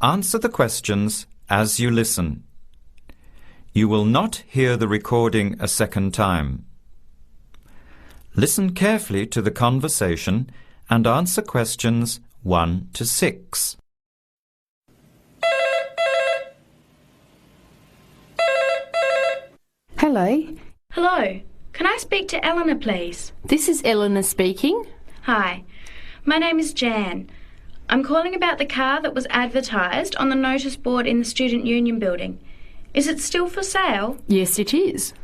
answer the questions as you listen. You will not hear the recording a second time. Listen carefully to the conversation and answer questions 1 to 6. Hello. Hello. Can I speak to Eleanor, please? This is Eleanor speaking. Hi. My name is Jan. I'm calling about the car that was advertised on the notice board in the Student Union building. Is it still for sale? Yes, it is.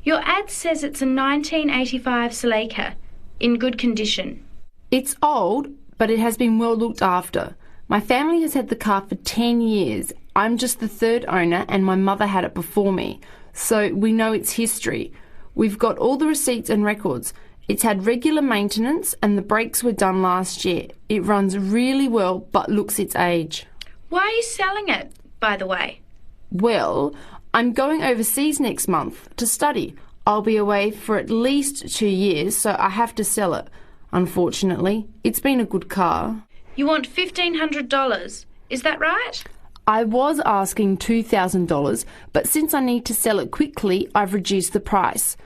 Your ad says it's a 1985 Celica, in good condition. It's old, but it has been well looked after. My family has had the car for 10 years. I'm just the third owner and my mother had it before me, so we know its history. We've got all the receipts and records. It's had regular maintenance and the brakes were done last year. It runs really well but looks its age. Why are you selling it, by the way? Well, I'm going overseas next month to study. I'll be away for at least 2 years, so I have to sell it. Unfortunately, it's been a good car. You want $1,500, is that right? I was asking $2,000, but since I need to sell it quickly, I've reduced the price.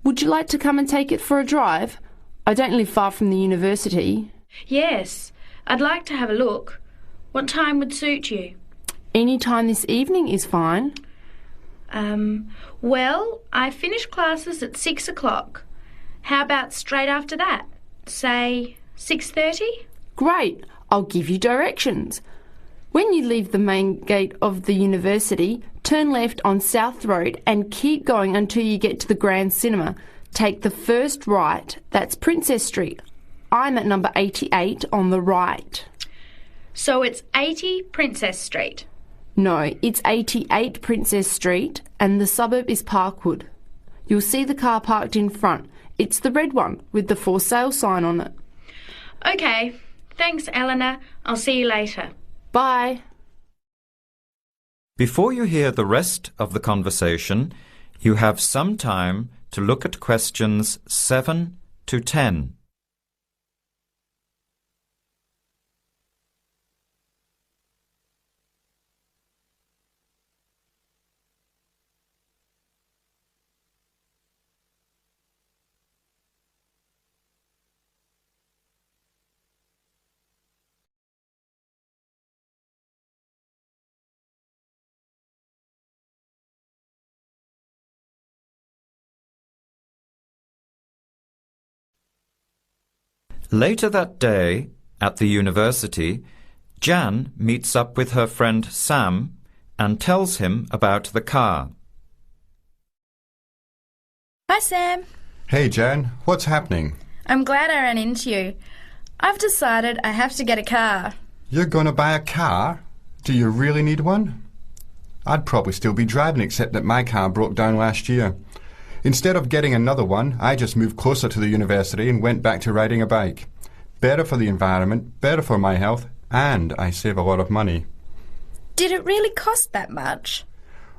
Would you like to come and take it for a drive? I don't live far from the university. Yes, I'd like to have a look. What time would suit you? Any time this evening is fine. Well, I finish classes at 6 o'clock. How about straight after that? Say 6:30? Great, I'll give you directions. When you leave the main gate of the university, turn left on South Road and keep going until you get to the Grand Cinema. Take the first right, that's Princess Street. I'm at number 88 on the right. So it's 80 Princess Street? No, it's 88 Princess Street and the suburb is Parkwood. You'll see the car parked in front. It's the red one with the for sale sign on it. OK, thanks Eleanor. I'll see you later. Bye. Before you hear the rest of the conversation, you have some time to look at questions 7 to 10. Later that day, at the university, Jan meets up with her friend Sam and tells him about the car. Hi, Sam. Hey, Jan. What's happening? I'm glad I ran into you. I've decided I have to get a car. You're going to buy a car? Do you really need one? I'd probably still be driving, except that my car broke down last year. Instead of getting another one, I just moved closer to the university and went back to riding a bike. Better for the environment, better for my health, and I save a lot of money. Did it really cost that much?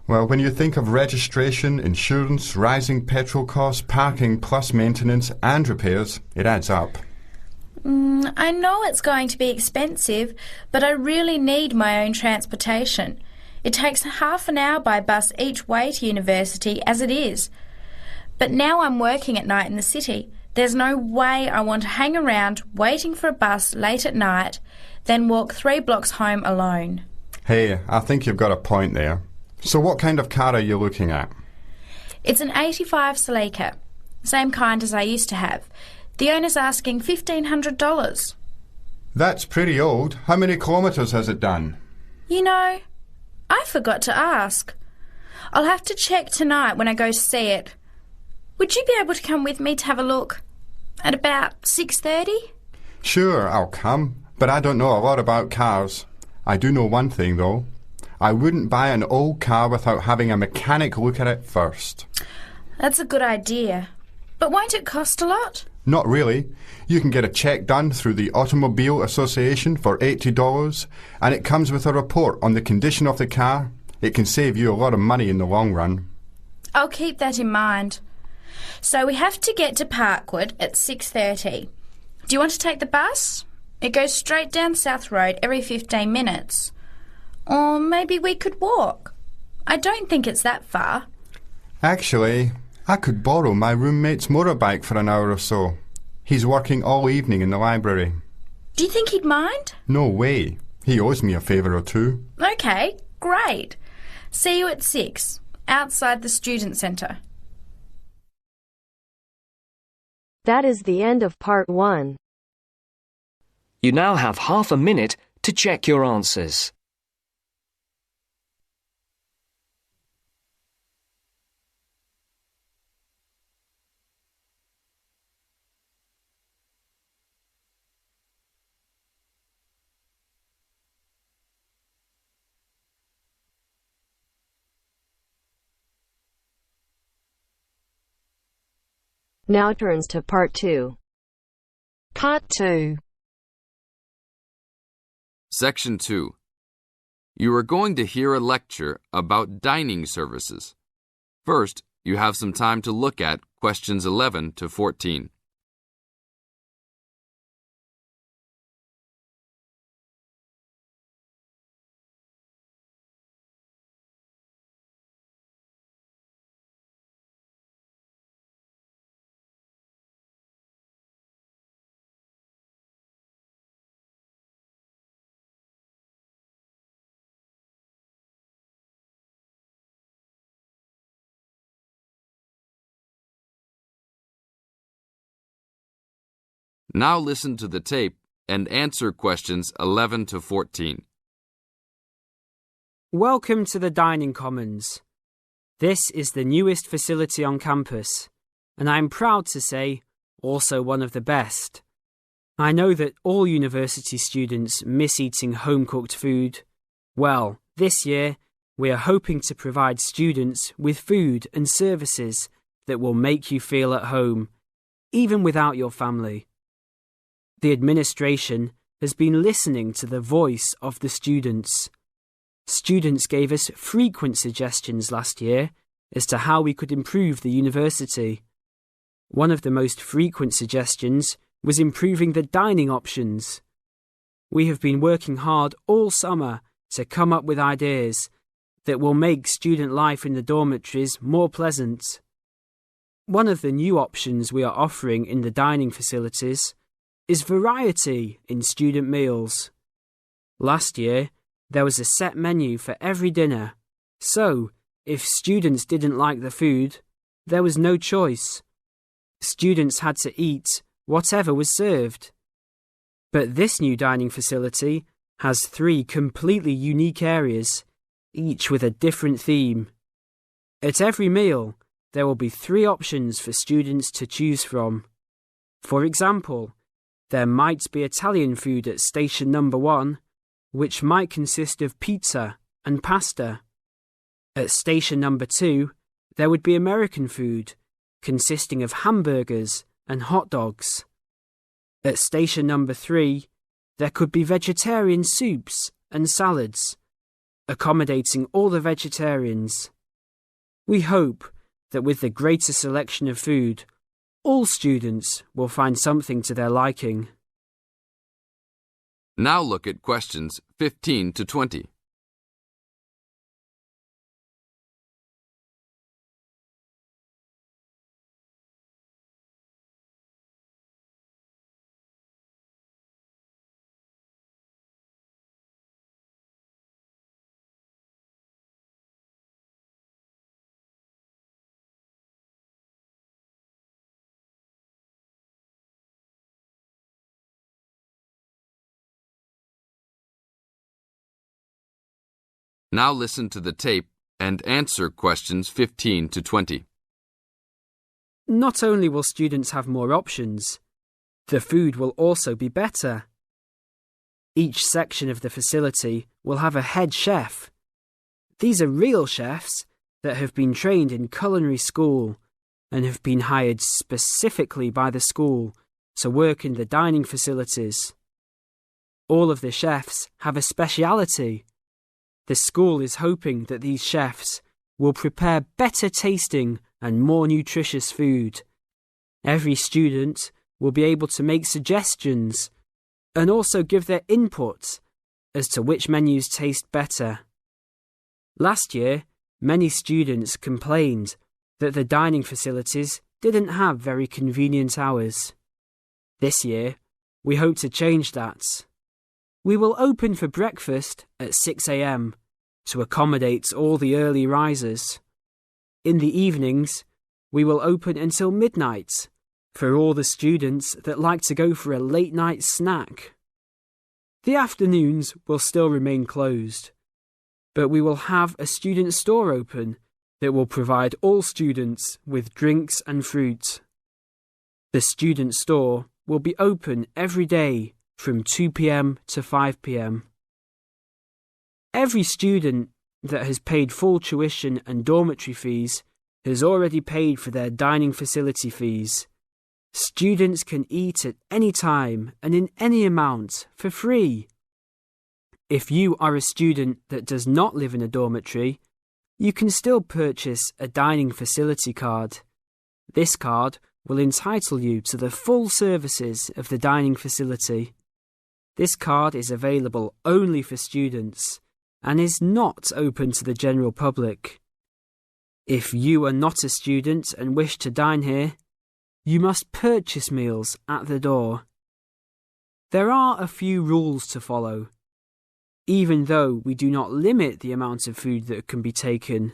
Well, when you think of registration, insurance, rising petrol costs, parking plus maintenance and repairs, it adds up. I know it's going to be expensive, but I really need my own transportation. It takes half an hour by bus each way to university as it is. But now I'm working at night in the city. There's no way I want to hang around waiting for a bus late at night, then walk 3 blocks home alone. Hey, I think you've got a point there. So what kind of car are you looking at? It's an 85 Celica, same kind as I used to have. The owner's asking $1,500. That's pretty old. How many kilometres has it done? You know, I forgot to ask. I'll have to check tonight when I go to see it. Would you be able to come with me to have a look? At about 6:30? Sure, I'll come, but I don't know a lot about cars. I do know one thing, though. I wouldn't buy an old car without having a mechanic look at it first. That's a good idea. But won't it cost a lot? Not really. You can get a check done through the Automobile Association for $80, and it comes with a report on the condition of the car. It can save you a lot of money in the long run. I'll keep that in mind. So we have to get to Parkwood at 6:30. Do you want to take the bus? It goes straight down South Road every 15 minutes. Or maybe we could walk. I don't think it's that far. Actually, I could borrow my roommate's motorbike for an hour or so. He's working all evening in the library. Do you think he'd mind? No way. He owes me a favour or two. Okay, great. See you at 6, outside the student centre. That is the end of part 1. You now have half a minute to check your answers. Now turns to part 2. Part 2. Section 2. You are going to hear a lecture about dining services. First, you have some time to look at questions 11 to 14. Now listen to the tape and answer questions 11 to 14. Welcome to the Dining Commons. This is the newest facility on campus, and I'm proud to say, also one of the best. I know that all university students miss eating home-cooked food. Well, this year, we are hoping to provide students with food and services that will make you feel at home, even without your family. The administration has been listening to the voice of the students. Students gave us frequent suggestions last year as to how we could improve the university. One of the most frequent suggestions was improving the dining options. We have been working hard all summer to come up with ideas that will make student life in the dormitories more pleasant. One of the new options we are offering in the dining facilities is variety in student meals. Last year, there was a set menu for every dinner, so if students didn't like the food, there was no choice. Students had to eat whatever was served. But this new dining facility has 3 completely unique areas, each with a different theme. At every meal, there will be 3 options for students to choose from. For example, there might be Italian food at station number 1, which might consist of pizza and pasta. At station number 2, there would be American food, consisting of hamburgers and hot dogs. At station number 3, there could be vegetarian soups and salads, accommodating all the vegetarians. We hope that with the greater selection of food, all students will find something to their liking. Now look at questions 15 to 20. Now listen to the tape and answer questions 15 to 20. Not only will students have more options, the food will also be better. Each section of the facility will have a head chef. These are real chefs that have been trained in culinary school and have been hired specifically by the school to work in the dining facilities. All of the chefs have a speciality. The school is hoping that these chefs will prepare better tasting and more nutritious food. Every student will be able to make suggestions and also give their input as to which menus taste better. Last year, many students complained that the dining facilities didn't have very convenient hours. This year, we hope to change that. We will open for breakfast at 6 a.m. to accommodate all the early risers. In the evenings, we will open until midnight for all the students that like to go for a late-night snack. The afternoons will still remain closed, but we will have a student store open that will provide all students with drinks and fruit. The student store will be open every day from 2 p.m. to 5 p.m. Every student that has paid full tuition and dormitory fees has already paid for their dining facility fees. Students can eat at any time and in any amount for free. If you are a student that does not live in a dormitory, you can still purchase a dining facility card. This card will entitle you to the full services of the dining facility. This card is available only for students and is not open to the general public. If you are not a student and wish to dine here, you must purchase meals at the door. There are a few rules to follow. Even though we do not limit the amount of food that can be taken,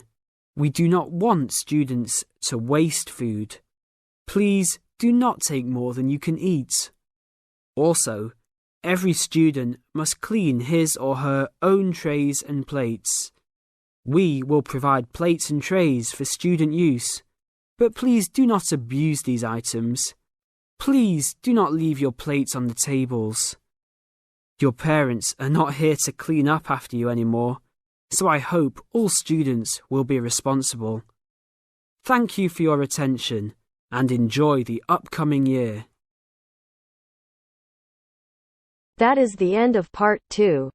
we do not want students to waste food. Please do not take more than you can eat. Also, every student must clean his or her own trays and plates. We will provide plates and trays for student use, but please do not abuse these items. Please do not leave your plates on the tables. Your parents are not here to clean up after you anymore, so I hope all students will be responsible. Thank you for your attention and enjoy the upcoming year. That is the end of part 2.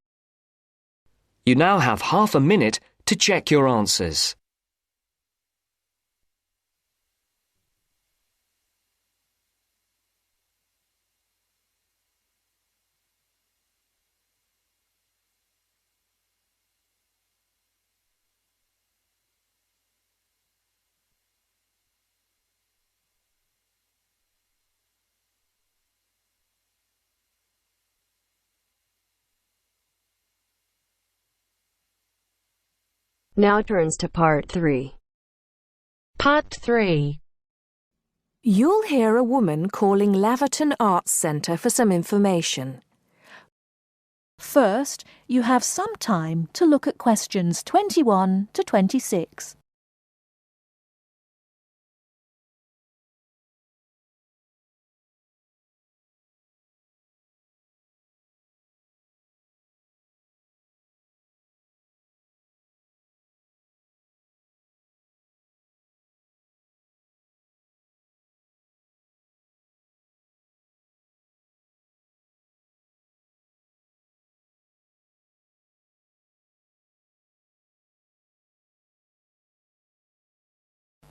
You now have half a minute to check your answers. Now turns to part 3. Part 3. You'll hear a woman calling Laverton Arts Centre for some information. First, you have some time to look at questions 21 to 26.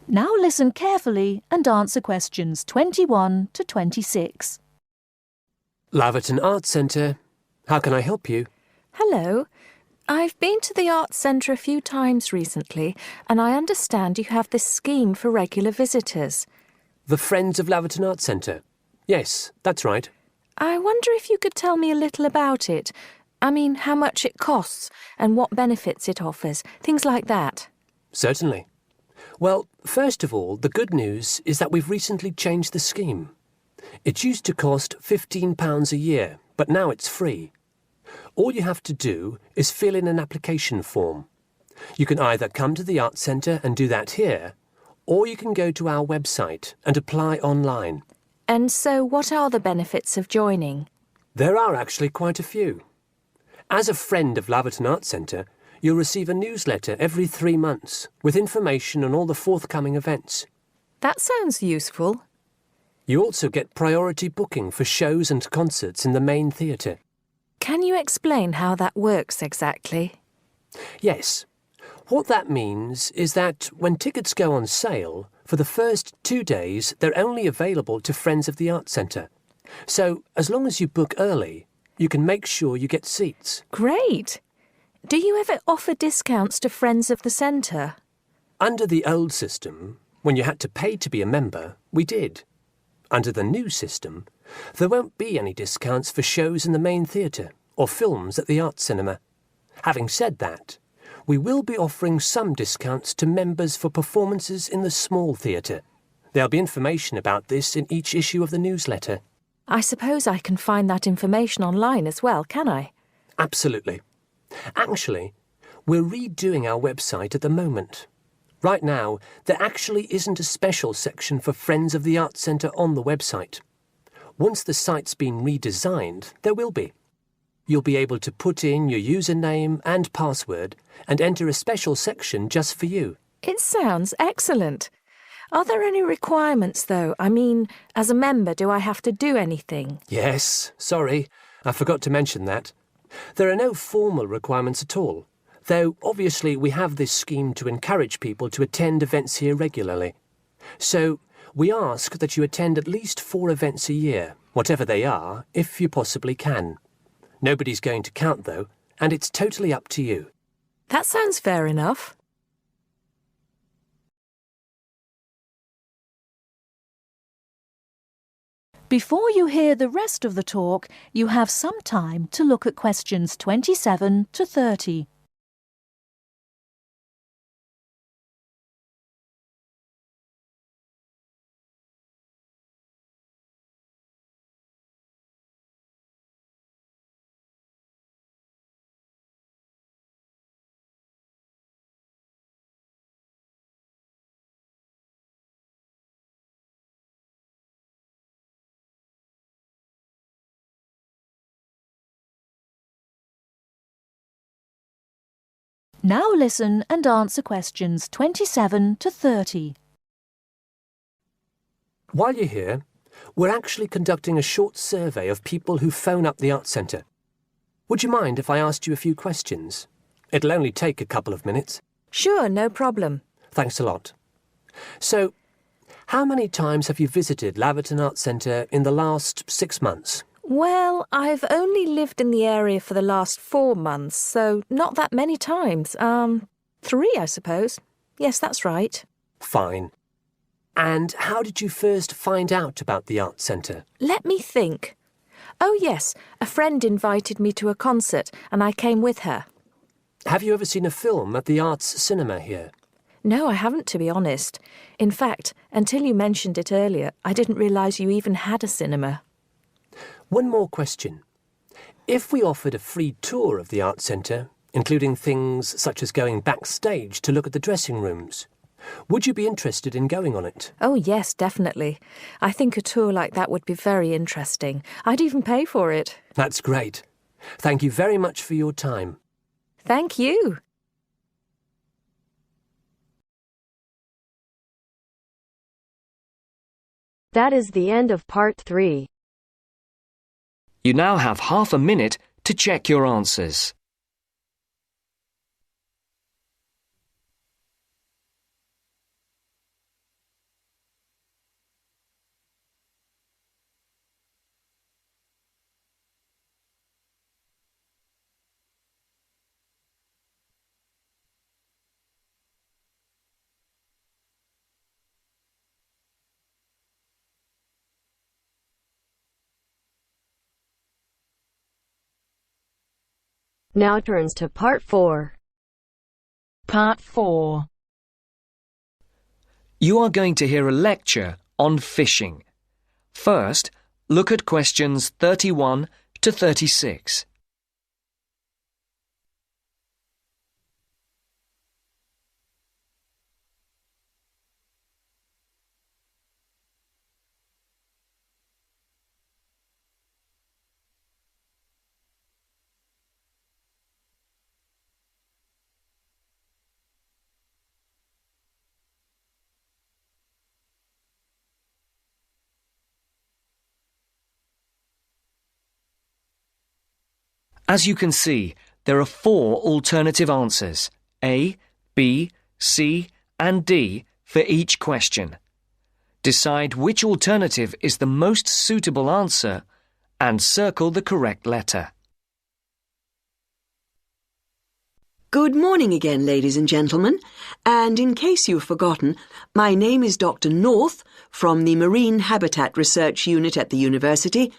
Now listen carefully and answer questions 21 to 26. Laverton Arts Centre. How can I help you? Hello. I've been to the Arts Centre a few times recently, and I understand you have this scheme for regular visitors. The Friends of Laverton Arts Centre. Yes, that's right. I wonder if you could tell me a little about it. I mean, how much it costs and what benefits it offers, things like that. Certainly. Well, first of all, the good news is that we've recently changed the scheme. It used to cost £15 a year, but now it's free. All you have to do is fill in an application form. You can either come to the Arts Centre and do that here, or you can go to our website and apply online. And so what are the benefits of joining? There are actually quite a few. As a friend of Laverton Arts Centre, you'll receive a newsletter every 3 months with information on all the forthcoming events. That sounds useful. You also get priority booking for shows and concerts in the main theatre. Can you explain how that works exactly? Yes. What that means is that when tickets go on sale, for the first 2 days they're only available to friends of the Arts Centre. So, as long as you book early, you can make sure you get seats. Great. Do you ever offer discounts to friends of the centre? Under the old system, when you had to pay to be a member, we did. Under the new system, there won't be any discounts for shows in the main theatre or films at the Arts Cinema. Having said that, we will be offering some discounts to members for performances in the small theatre. There'll be information about this in each issue of the newsletter. I suppose I can find that information online as well, can I? Absolutely. Actually, we're redoing our website at the moment. Right now, there actually isn't a special section for Friends of the Arts Centre on the website. Once the site's been redesigned, there will be. You'll be able to put in your username and password and enter a special section just for you. It sounds excellent. Are there any requirements, though? I mean, as a member, do I have to do anything? Yes, sorry, I forgot to mention that. There are no formal requirements at all, though obviously we have this scheme to encourage people to attend events here regularly. So we ask that you attend at least 4 events a year, whatever they are, if you possibly can. Nobody's going to count, though, and it's totally up to you. That sounds fair enough. Before you hear the rest of the talk, you have some time to look at questions 27 to 30. Now listen and answer questions 27 to 30. While you're here, we're actually conducting a short survey of people who phone up the Arts Centre. Would you mind if I asked you a few questions? It'll only take a couple of minutes. Sure, no problem. Thanks a lot. So, how many times have you visited Laverton Arts Centre in the last 6 months? Well, I've only lived in the area for the last 4 months, so not that many times. 3, I suppose. Yes, that's right. Fine. And how did you first find out about the Arts Centre? Let me think. Oh, yes, a friend invited me to a concert, and I came with her. Have you ever seen a film at the Arts Cinema here? No, I haven't, to be honest. In fact, until you mentioned it earlier, I didn't realise you even had a cinema. One more question. If we offered a free tour of the Arts Centre, including things such as going backstage to look at the dressing rooms, would you be interested in going on it? Oh, yes, definitely. I think a tour like that would be very interesting. I'd even pay for it. That's great. Thank you very much for your time. Thank you. That is the end of part 3. You now have half a minute to check your answers. Now turns to part 4. Part 4. You are going to hear a lecture on fishing. First, look at questions 31 to 36. As you can see, there are 4 alternative answers, A, B, C and D, for each question. Decide which alternative is the most suitable answer and circle the correct letter. Good morning again, ladies and gentlemen, and in case you've forgotten, my name is Dr. North from the Marine Habitat Research Unit at the university,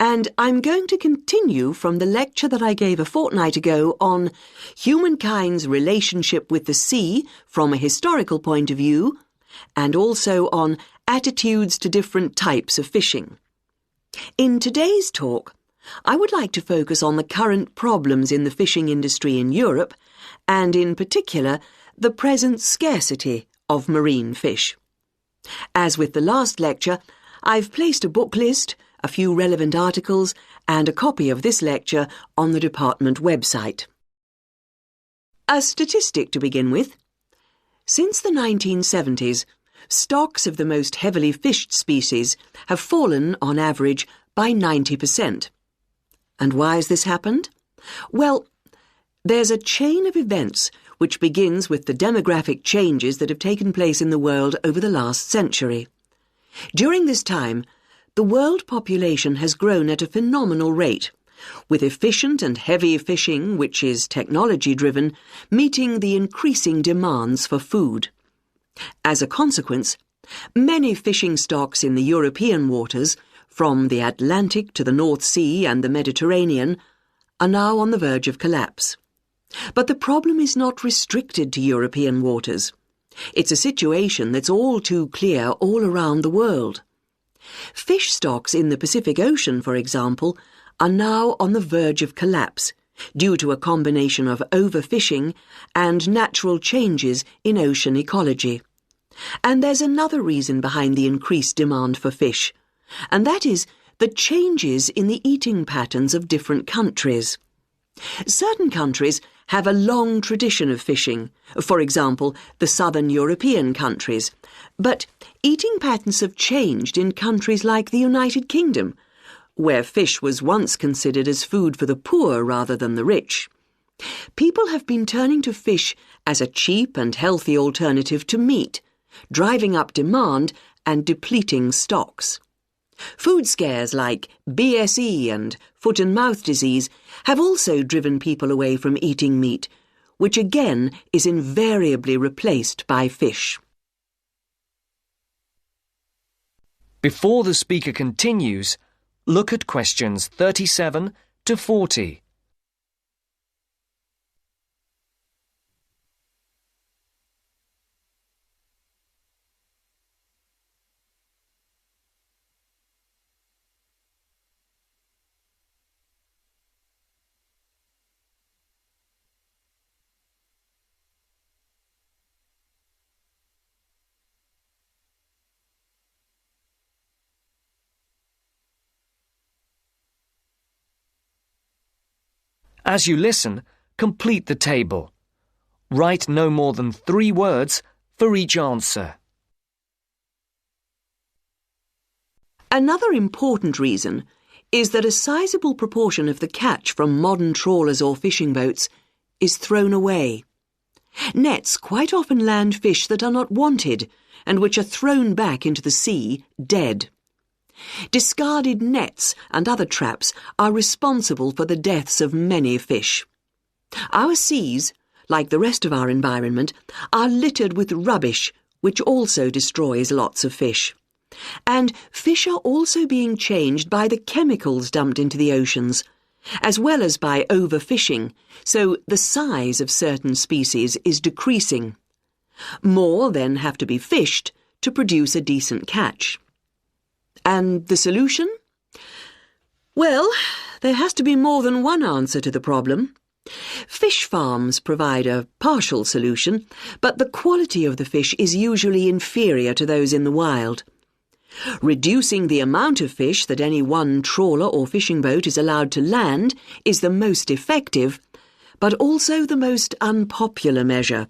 and I'm going to continue from the lecture that I gave a fortnight ago on humankind's relationship with the sea from a historical point of view, and also on attitudes to different types of fishing. In today's talk, I would like to focus on the current problems in the fishing industry in Europe, and in particular, the present scarcity of marine fish. As with the last lecture, I've placed a book list, a few relevant articles, and a copy of this lecture on the department website. A statistic to begin with. Since the 1970s, stocks of the most heavily fished species have fallen, on average, by 90%. And why has this happened? Well, there's a chain of events which begins with the demographic changes that have taken place in the world over the last century. During this time, the world population has grown at a phenomenal rate, with efficient and heavy fishing, which is technology-driven, meeting the increasing demands for food. As a consequence, many fishing stocks in the European waters, from the Atlantic to the North Sea and the Mediterranean, are now on the verge of collapse. But the problem is not restricted to European waters. It's a situation that's all too clear all around the world. Fish stocks in the Pacific Ocean, for example, are now on the verge of collapse due to a combination of overfishing and natural changes in ocean ecology. And there's another reason behind the increased demand for fish, and that is the changes in the eating patterns of different countries. Certain countries have a long tradition of fishing, for example, the southern European countries, but eating patterns have changed in countries like the United Kingdom, where fish was once considered as food for the poor rather than the rich. People have been turning to fish as a cheap and healthy alternative to meat, driving up demand and depleting stocks. Food scares like BSE and foot and mouth disease have also driven people away from eating meat, which again is invariably replaced by fish. Before the speaker continues, look at questions 37 to 40. As you listen, complete the table. Write no more than 3 words for each answer. Another important reason is that a sizable proportion of the catch from modern trawlers or fishing boats is thrown away. Nets quite often land fish that are not wanted and which are thrown back into the sea dead. Discarded nets and other traps are responsible for the deaths of many fish. Our seas, like the rest of our environment, are littered with rubbish, which also destroys lots of fish. And fish are also being changed by the chemicals dumped into the oceans, as well as by overfishing, so the size of certain species is decreasing. More then have to be fished to produce a decent catch. And the solution? Well, there has to be more than one answer to the problem. Fish farms provide a partial solution, but the quality of the fish is usually inferior to those in the wild. Reducing the amount of fish that any one trawler or fishing boat is allowed to land is the most effective, but also the most unpopular measure.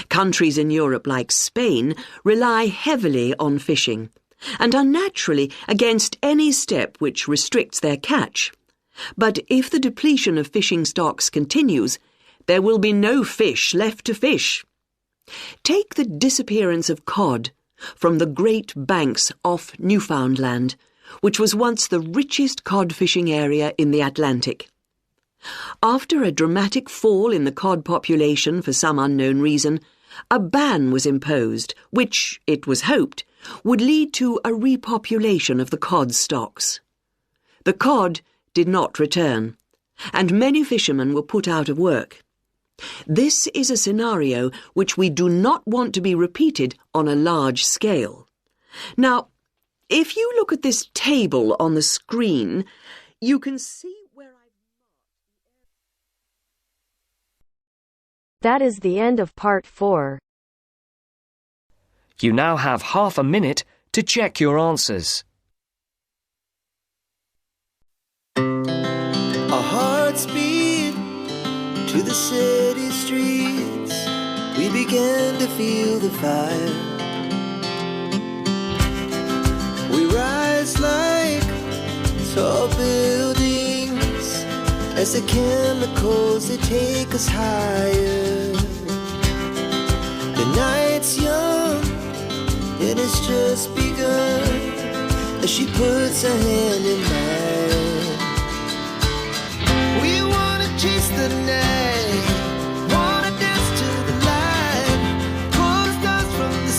Countries in Europe like Spain rely heavily on fishing, and are naturally against any step which restricts their catch. But if the depletion of fishing stocks continues, there will be no fish left to fish. Take the disappearance of cod from the Great Banks off Newfoundland, which was once the richest cod fishing area in the Atlantic. After a dramatic fall in the cod population for some unknown reason, a ban was imposed, which, it was hoped, would lead to a repopulation of the cod stocks. The cod did not return, and many fishermen were put out of work. This is a scenario which we do not want to be repeated on a large scale. Now, if you look at this table on the screen, you can see where I've marked. That is the end of part 4. You now have half a minute to check your answers. Our hearts beat to the city streets. We began to feel the fire. We rise like tall buildings as the chemicals they take us higher. The night's young, it has just begun as she puts her hand in mine.